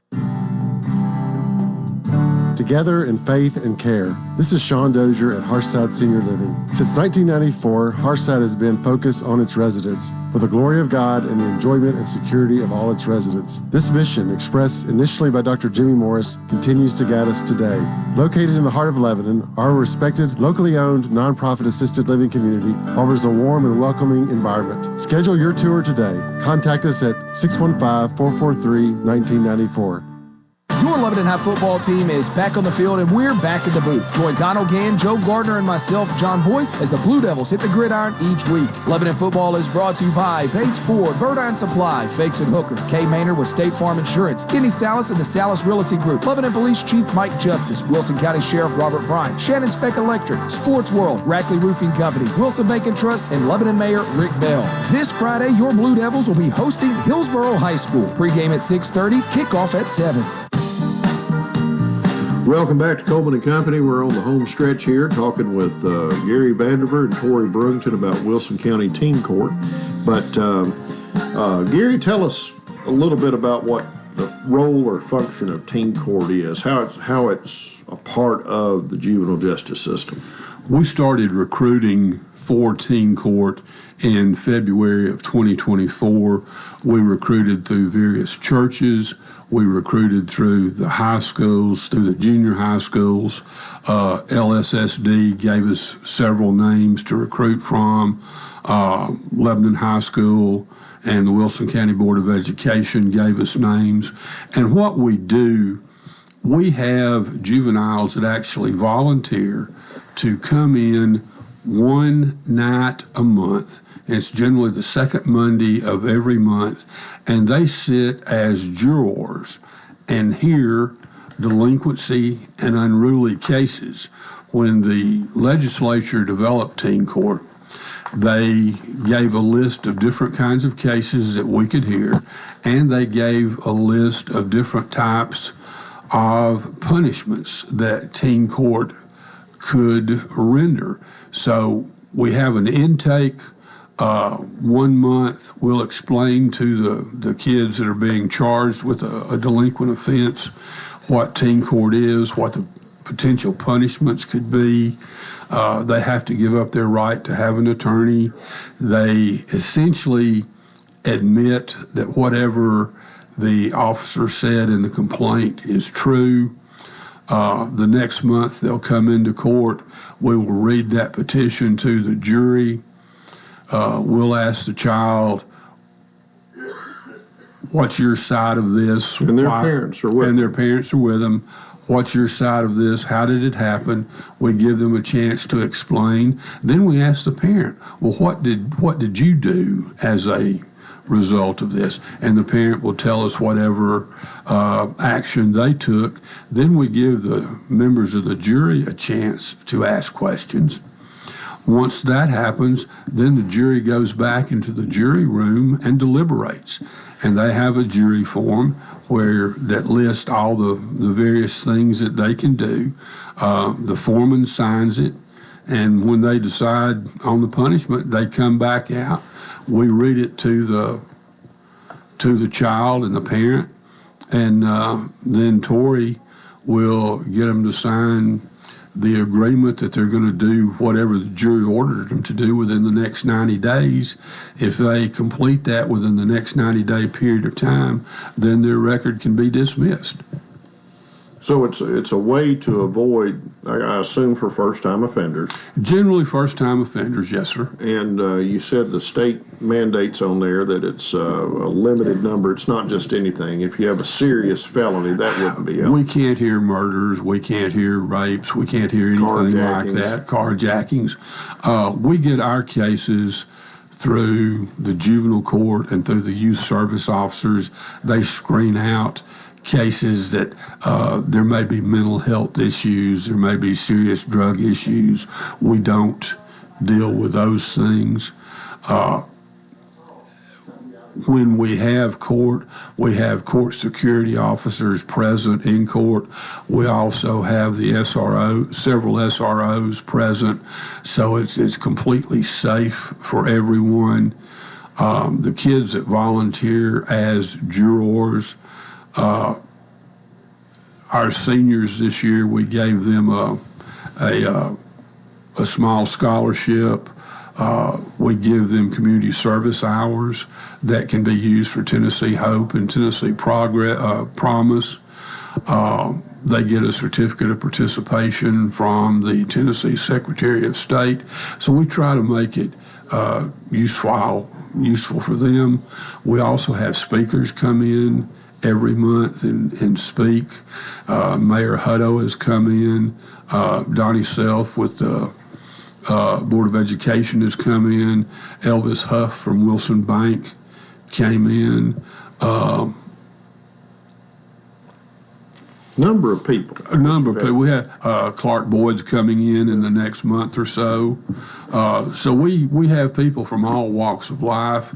Together in faith and care. This is Sean Dozier at Harshside Senior Living. Since 1994, Harshside has been focused on its residents for the glory of God and the enjoyment and security of all its residents. This mission, expressed initially by Dr. Jimmy Morris, continues to guide us today. Located in the heart of Lebanon, our respected, locally owned, nonprofit assisted living community offers a warm and welcoming environment. Schedule your tour today. Contact us at 615-443-1994. Your Lebanon High football team is back on the field, and we're back in the booth. Join Donald Gann, Joe Gardner, and myself, John Boyce, as the Blue Devils hit the gridiron each week. Lebanon football is brought to you by Bates Ford, Bird Iron Supply, Fakes and Hooker, Kay Maynard with State Farm Insurance, Kenny Salas and the Salas Realty Group, Lebanon Police Chief Mike Justice, Wilson County Sheriff Robert Bryant, Shannon Speck Electric, Sports World, Rackley Roofing Company, Wilson Bank and Trust, and Lebanon Mayor Rick Bell. This Friday, your Blue Devils will be hosting Hillsborough High School. Pre-game at 6:30, kickoff at 7. Welcome back to Colwman and Company. We're on the home stretch here talking with Gary Vanderver and Corey Brungton about Wilson County Teen Court. But Gary, tell us a little bit about what the role or function of Teen Court is, how it's a part of the juvenile justice system. We started recruiting for Teen Court in February of 2024. We recruited through various churches. We recruited through the high schools, through the junior high schools. LSSD gave us several names to recruit from. Lebanon High School and the Wilson County Board of Education gave us names. And what we do, we have juveniles that actually volunteer to come in one night a month. It's generally the second Monday of every month, and they sit as jurors and hear delinquency and unruly cases. When the legislature developed teen court, they gave a list of different kinds of cases that we could hear, and they gave a list of different types of punishments that teen court could render. So we have an intake. 1 month, we'll explain to the kids that are being charged with a delinquent offense what teen court is, what the potential punishments could be. They have to give up their right to have an attorney. They essentially admit that whatever the officer said in the complaint is true. The next month, they'll come into court. We will read that petition to the jury. We'll ask the child, what's your side of this? And their parents are with them. And their parents are with them. What's your side of this? How did it happen? We give them a chance to explain. Then we ask the parent, well, what did you do as a result of this? And the parent will tell us whatever action they took. Then we give the members of the jury a chance to ask questions. Once that happens, then the jury goes back into the jury room and deliberates. And they have a jury form that lists all the various things that they can do. The foreman signs it, and when they decide on the punishment, they come back out. We read it to the child and the parent, and then Tori will get them to sign the agreement that they're going to do whatever the jury ordered them to do within the next 90 days. If they complete that within the next 90-day period of time, then their record can be dismissed. So it's a way to avoid, I assume, for first-time offenders. Generally first-time offenders, yes, sir. And you said the state mandates on there that it's a limited number. It's not just anything. If you have a serious felony, that wouldn't be up. We can't hear murders. We can't hear rapes. We can't hear anything like that, carjackings. We get our cases through the juvenile court and through the youth service officers. They screen out cases that there may be mental health issues, there may be serious drug issues. We don't deal with those things. When we have court security officers present in court. We also have the several SROs present, so it's completely safe for everyone. The kids that volunteer as jurors, our seniors this year, we gave them a small scholarship. We give them community service hours that can be used for Tennessee Hope and Tennessee Promise. They get a certificate of participation from the Tennessee Secretary of State. So we try to make it useful for them. We also have speakers come in every month and speak. Mayor Hutto has come in. Donnie Self with the Board of Education has come in. Elvis Huff from Wilson Bank came in. Number of people. A number of people. We have Clark Boyd's coming in the next month or so. So we have people from all walks of life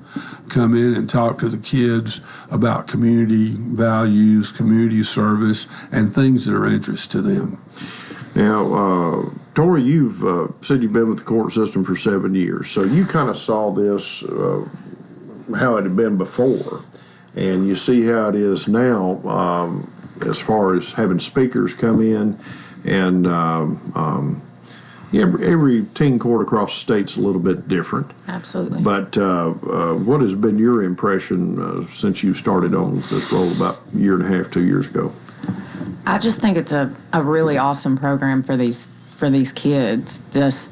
come in and talk to the kids about community values, community service, and things that are of interest to them. Now, Tori, you've said you've been with the court system for 7 years, so you kind of saw this, how it had been before, and you see how it is now. As far as having speakers come in, and every teen court across the state's a little bit different. Absolutely. But what has been your impression since you started on this role about a year and a half, 2 years ago? I just think it's a really awesome program for these kids. Just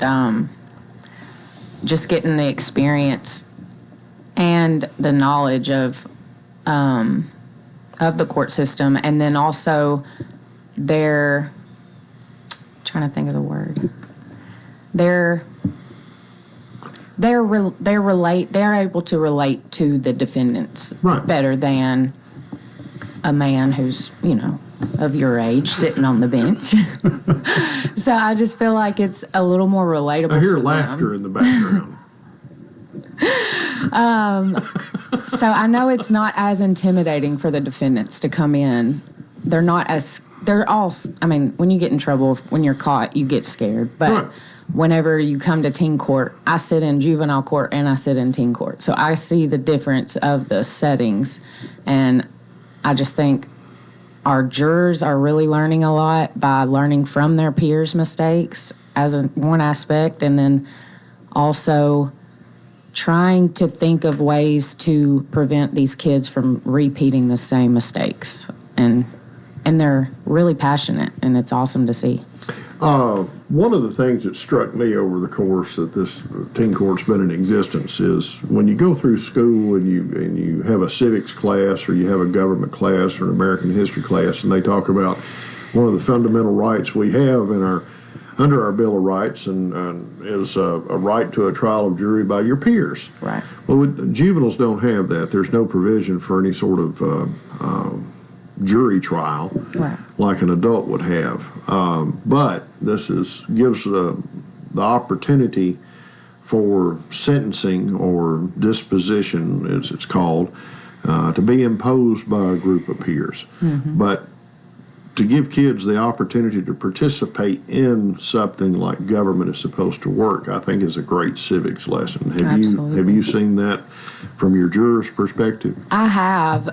getting the experience and the knowledge of the court system, and then also trying to think of the word. Their they're able to relate to the defendants better than a man who's, of your age sitting on the bench. So I just feel like it's a little more relatable. I hear laughter in the background. So I know it's not as intimidating for the defendants to come in. They're all, when you get in trouble, when you're caught, you get scared. But whenever you come to teen court, I sit in juvenile court and I sit in teen court. So I see the difference of the settings. And I just think our jurors are really learning a lot by learning from their peers' mistakes as one aspect, and then also trying to think of ways to prevent these kids from repeating the same mistakes. And they're really passionate, and it's awesome to see. One of the things that struck me over the course that this teen court's been in existence is when you go through school and you have a civics class or you have a government class or an American history class, and they talk about one of the fundamental rights we have under our Bill of Rights and is a right to a trial of jury by your peers. Right. Well, juveniles don't have that. There's no provision for any sort of jury trial like an adult would have. But this gives the opportunity for sentencing or disposition, as it's called, to be imposed by a group of peers. Mm-hmm. But to give kids the opportunity to participate in something like government is supposed to work, I think is a great civics lesson. Have you seen that from your jurors' perspective? I have,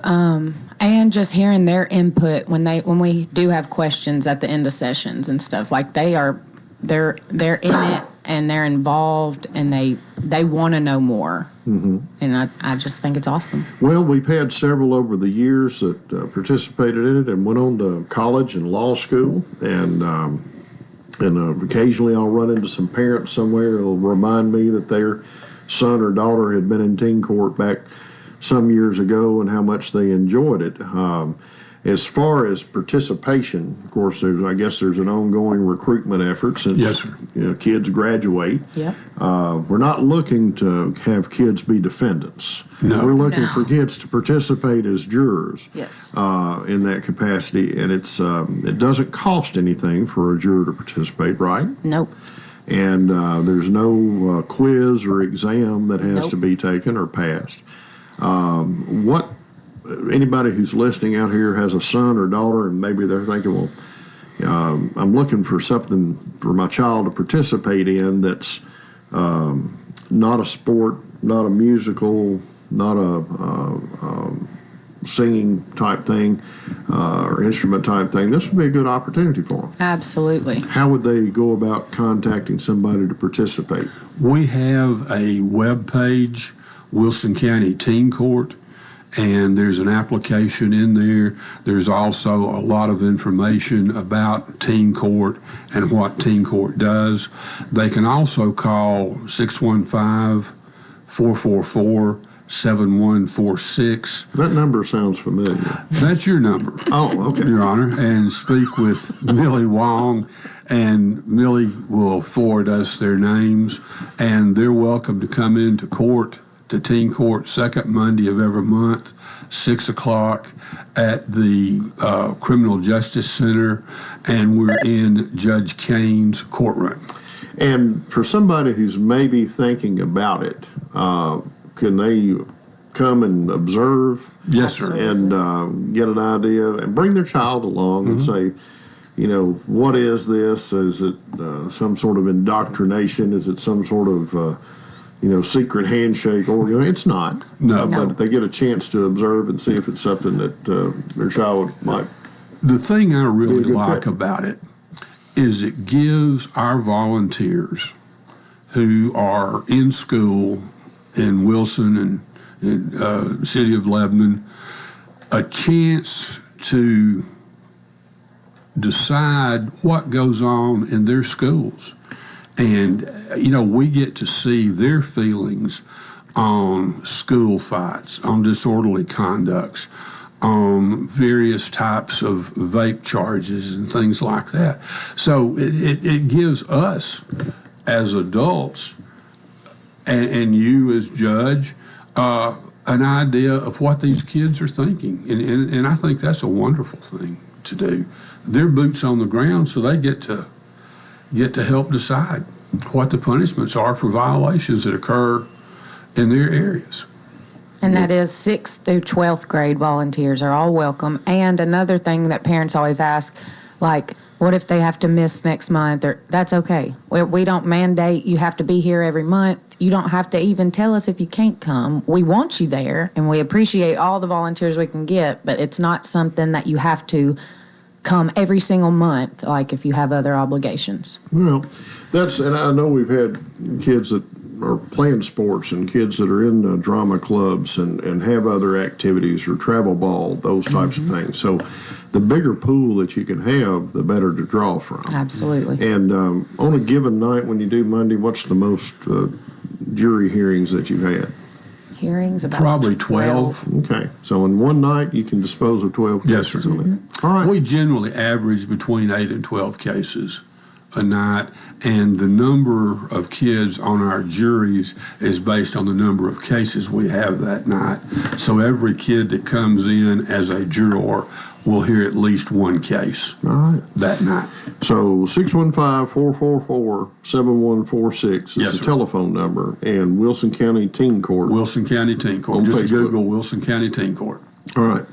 and just hearing their input when we do have questions at the end of sessions and stuff, like they're in it and they're involved and they want to know more. Mm-hmm. And I just think it's awesome. Well, we've had several over the years that participated in it and went on to college and law school, and occasionally I'll run into some parents somewhere who'll remind me that their son or daughter had been in teen court back some years ago and how much they enjoyed it. As far as participation, of course, there's an ongoing recruitment effort since kids graduate. Yep. We're not looking to have kids be defendants. No. We're looking for kids to participate as jurors. Yes. In that capacity, and it doesn't cost anything for a juror to participate, right? Nope. And there's no quiz or exam that has to be taken or passed. Anybody who's listening out here has a son or daughter, and maybe they're thinking, well, I'm looking for something for my child to participate in that's not a sport, not a musical, not a singing type thing or instrument type thing. This would be a good opportunity for them. Absolutely. How would they go about contacting somebody to participate? We have a web page, Wilson County Teen Court, and there's an application in there. There's also a lot of information about teen court and what teen court does. They can also call 615-444-7146. That number sounds familiar. That's your number. Oh, okay. Your Honor, and speak with Millie Wong, and Millie will forward us their names, and they're welcome to come into court, to teen court, second Monday of every month, 6 o'clock at the Criminal Justice Center, and we're in Judge Kane's courtroom. And for somebody who's maybe thinking about it, can they come and observe? Yes, sir. And get an idea and bring their child along and say, what is this? Is it some sort of indoctrination? Is it some sort of secret handshake organ? It's not. No. But they get a chance to observe and see if it's something that their child might. The thing I really like about it is it gives our volunteers who are in school in Wilson and in city of Lebanon a chance to decide what goes on in their schools. And, we get to see their feelings on school fights, on disorderly conducts, on various types of vape charges and things like that. So it gives us, as adults, and you as judge an idea of what these kids are thinking. And I think that's a wonderful thing to do. They're boots on the ground, so they get to help decide what the punishments are for violations that occur in their areas. And that is 6th through 12th grade volunteers are all welcome. And another thing that parents always ask, like, what if they have to miss next month? Or that's okay. We don't mandate you have to be here every month. You don't have to even tell us if you can't come. We want you there, and we appreciate all the volunteers we can get, but it's not something that you have to come every single month, like if you have other obligations. Well, and I know we've had kids that are playing sports and kids that are in drama clubs and have other activities or travel ball, those types of things. So the bigger pool that you can have, the better to draw from. Absolutely. And on a given night when you do Monday, what's the most jury hearings that you've had? Hearings about probably 12. Okay, so in one night you can dispose of 12 cases. Yes, sir. All right. We generally average between 8 and 12 cases a night, and the number of kids on our juries is based on the number of cases we have that night. So every kid that comes in as a juror will hear at least one case that night. So 615-444-7146 is the telephone number, and Wilson County Teen Court. Wilson County Teen Court. Just Google Wilson County Teen Court. All right.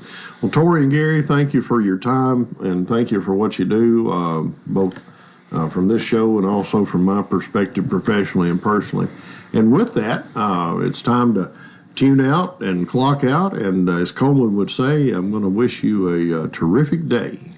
Well, Tori and Gary, thank you for your time, and thank you for what you do, both from this show and also from my perspective professionally and personally. And with that, it's time to tune out and clock out. And as Colwman would say, I'm going to wish you a terrific day.